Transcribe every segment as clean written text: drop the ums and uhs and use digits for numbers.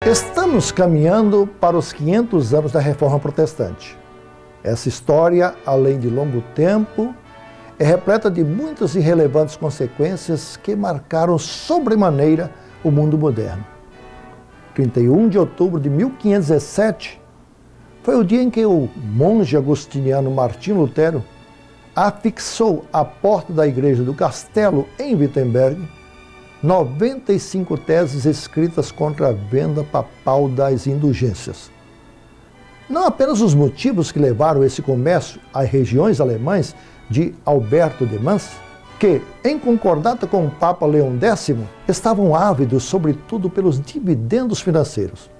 Estamos caminhando para os 500 anos da Reforma Protestante. Essa história, além de longo tempo, é repleta de muitas e relevantes consequências que marcaram sobremaneira o mundo moderno. 31 de outubro de 1517 foi o dia em que o monge agostiniano Martinho Lutero afixou à porta da igreja do castelo em Wittenberg 95 teses escritas contra a venda papal das indulgências. Não apenas os motivos que levaram esse comércio às regiões alemãs de Alberto de Mans, que, em concordata com o Papa Leão X, estavam ávidos sobretudo pelos dividendos financeiros.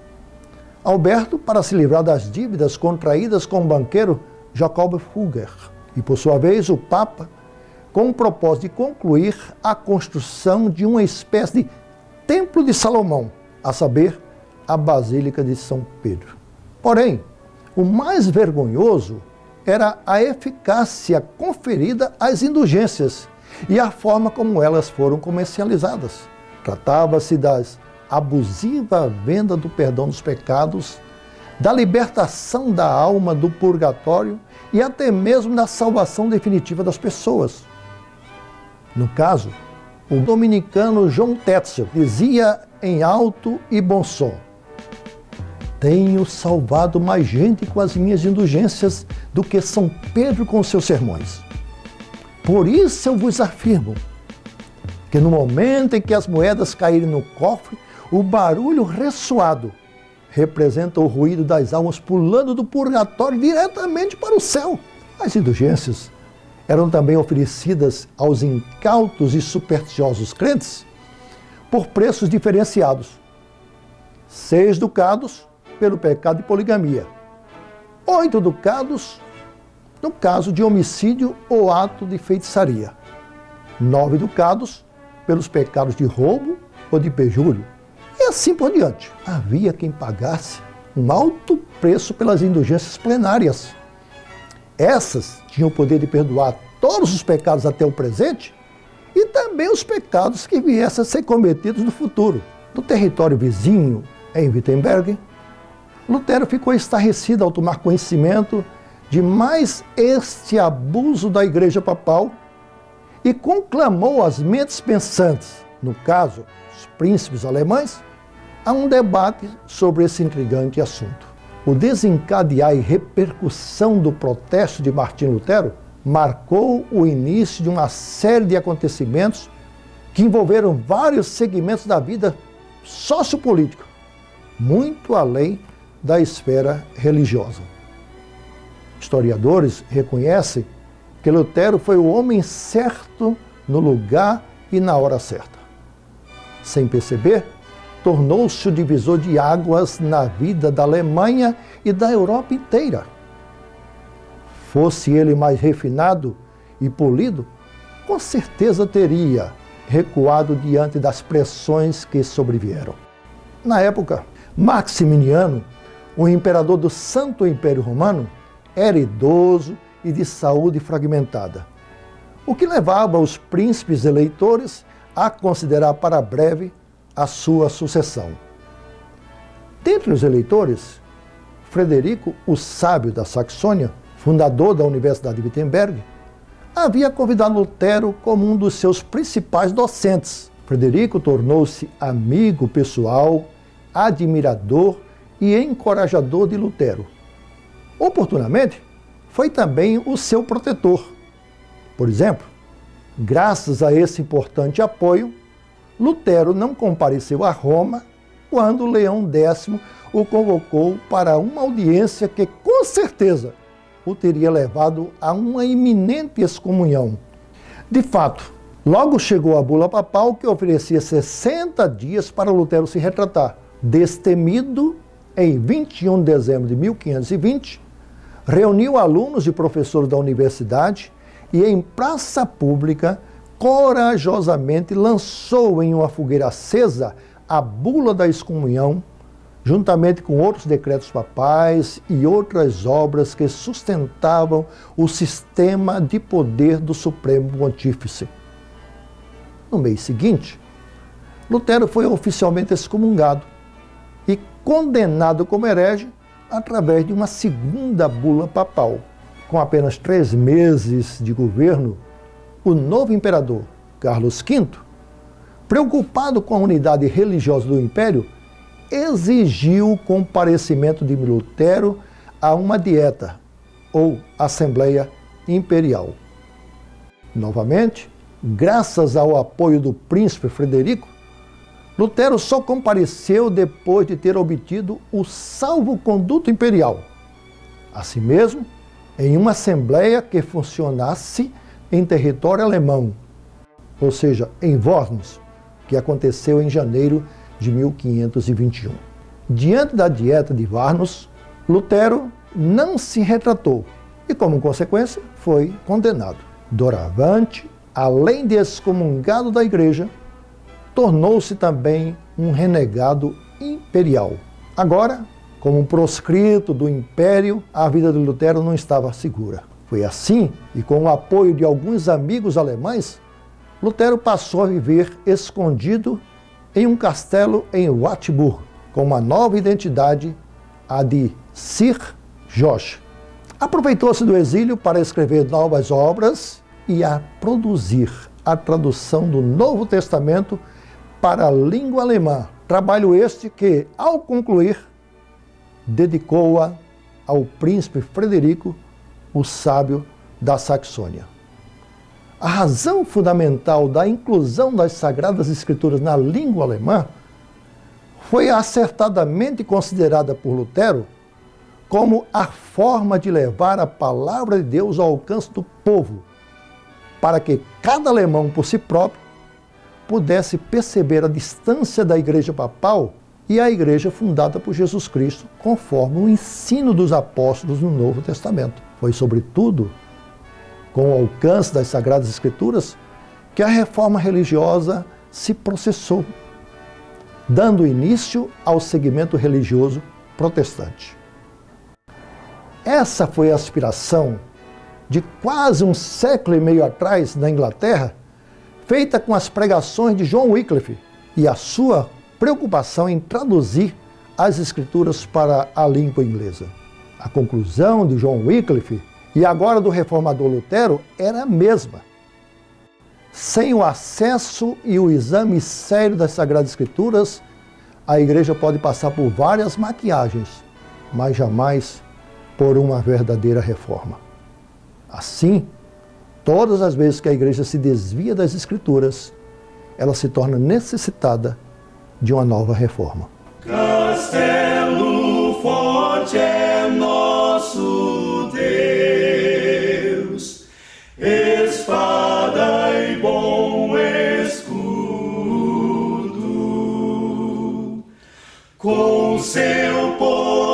Alberto, para se livrar das dívidas contraídas com o banqueiro Jacob Fugger, e por sua vez o Papa, com o propósito de concluir a construção de uma espécie de Templo de Salomão, a saber, a Basílica de São Pedro. Porém, o mais vergonhoso era a eficácia conferida às indulgências e a forma como elas foram comercializadas. Tratava-se da abusiva venda do perdão dos pecados, da libertação da alma do purgatório e até mesmo da salvação definitiva das pessoas. No caso, o dominicano João Tetzel dizia em alto e bom som: "Tenho salvado mais gente com as minhas indulgências do que São Pedro com seus sermões. Por isso eu vos afirmo que no momento em que as moedas caírem no cofre, o barulho ressoado representa o ruído das almas pulando do purgatório diretamente para o céu." As indulgências eram também oferecidas aos incautos e supersticiosos crentes por preços diferenciados. 6 ducados pelo pecado de poligamia, 8 ducados no caso de homicídio ou ato de feitiçaria, 9 ducados pelos pecados de roubo ou de perjúrio, e assim por diante. Havia quem pagasse um alto preço pelas indulgências plenárias. Essas tinham o poder de perdoar todos os pecados até o presente e também os pecados que viessem a ser cometidos no futuro. No território vizinho, em Wittenberg, Lutero ficou estarrecido ao tomar conhecimento de mais este abuso da Igreja Papal e conclamou as mentes pensantes, no caso, os príncipes alemães, a um debate sobre esse intrigante assunto. O desencadear e repercussão do protesto de Martinho Lutero marcou o início de uma série de acontecimentos que envolveram vários segmentos da vida sociopolítica, muito além da esfera religiosa. Historiadores reconhecem que Lutero foi o homem certo no lugar e na hora certa. Sem perceber, tornou-se o divisor de águas na vida da Alemanha e da Europa inteira. Fosse ele mais refinado e polido, com certeza teria recuado diante das pressões que sobrevieram. Na época, Maximiniano, o imperador do Santo Império Romano, era idoso e de saúde fragmentada, o que levava os príncipes eleitores a considerar para breve a sua sucessão. Dentre os eleitores, Frederico, o Sábio da Saxônia, fundador da Universidade de Wittenberg, havia convidado Lutero como um dos seus principais docentes. Frederico tornou-se amigo pessoal, admirador e encorajador de Lutero. Oportunamente, foi também o seu protetor. Por exemplo, graças a esse importante apoio, Lutero não compareceu a Roma quando Leão X o convocou para uma audiência que, com certeza, o teria levado a uma iminente excomunhão. De fato, logo chegou a bula papal que oferecia 60 dias para Lutero se retratar. Destemido, em 21 de dezembro de 1520, reuniu alunos e professores da universidade e, em praça pública, corajosamente lançou em uma fogueira acesa a bula da excomunhão, juntamente com outros decretos papais e outras obras que sustentavam o sistema de poder do Supremo Pontífice. No mês seguinte, Lutero foi oficialmente excomungado e condenado como herege através de uma segunda bula papal. Com apenas 3 meses de governo, o novo imperador, Carlos V, preocupado com a unidade religiosa do império, exigiu o comparecimento de Lutero a uma dieta, ou Assembleia Imperial. Novamente, graças ao apoio do príncipe Frederico, Lutero só compareceu depois de ter obtido o salvo-conduto imperial. Assim mesmo, em uma assembleia que funcionasse em território alemão, ou seja, em Worms, que aconteceu em janeiro de 1521. Diante da dieta de Worms, Lutero não se retratou e, como consequência, foi condenado. Doravante, além de excomungado da igreja, tornou-se também um renegado imperial. Agora, como um proscrito do império, a vida de Lutero não estava segura. Foi assim, e com o apoio de alguns amigos alemães, Lutero passou a viver escondido em um castelo em Wartburg, com uma nova identidade, a de Sir Jorge. Aproveitou-se do exílio para escrever novas obras e a produzir a tradução do Novo Testamento para a língua alemã. Trabalho este que, ao concluir, dedicou-a ao príncipe Frederico, o sábio da Saxônia. A razão fundamental da inclusão das Sagradas Escrituras na língua alemã foi acertadamente considerada por Lutero como a forma de levar a palavra de Deus ao alcance do povo, para que cada alemão por si próprio pudesse perceber a distância da Igreja Papal e a Igreja fundada por Jesus Cristo, conforme o ensino dos apóstolos no Novo Testamento. Foi, sobretudo, com o alcance das Sagradas Escrituras que a reforma religiosa se processou, dando início ao segmento religioso protestante. Essa foi a aspiração de quase um século e meio atrás na Inglaterra, feita com as pregações de John Wycliffe e a sua preocupação em traduzir as Escrituras para a língua inglesa. A conclusão de John Wycliffe e agora do reformador Lutero era a mesma. Sem o acesso e o exame sério das Sagradas Escrituras, a Igreja pode passar por várias maquiagens, mas jamais por uma verdadeira reforma. Assim, todas as vezes que a Igreja se desvia das Escrituras, ela se torna necessitada de uma nova reforma. Castelo forte é nosso Deus, espada e bom escudo, com seu poder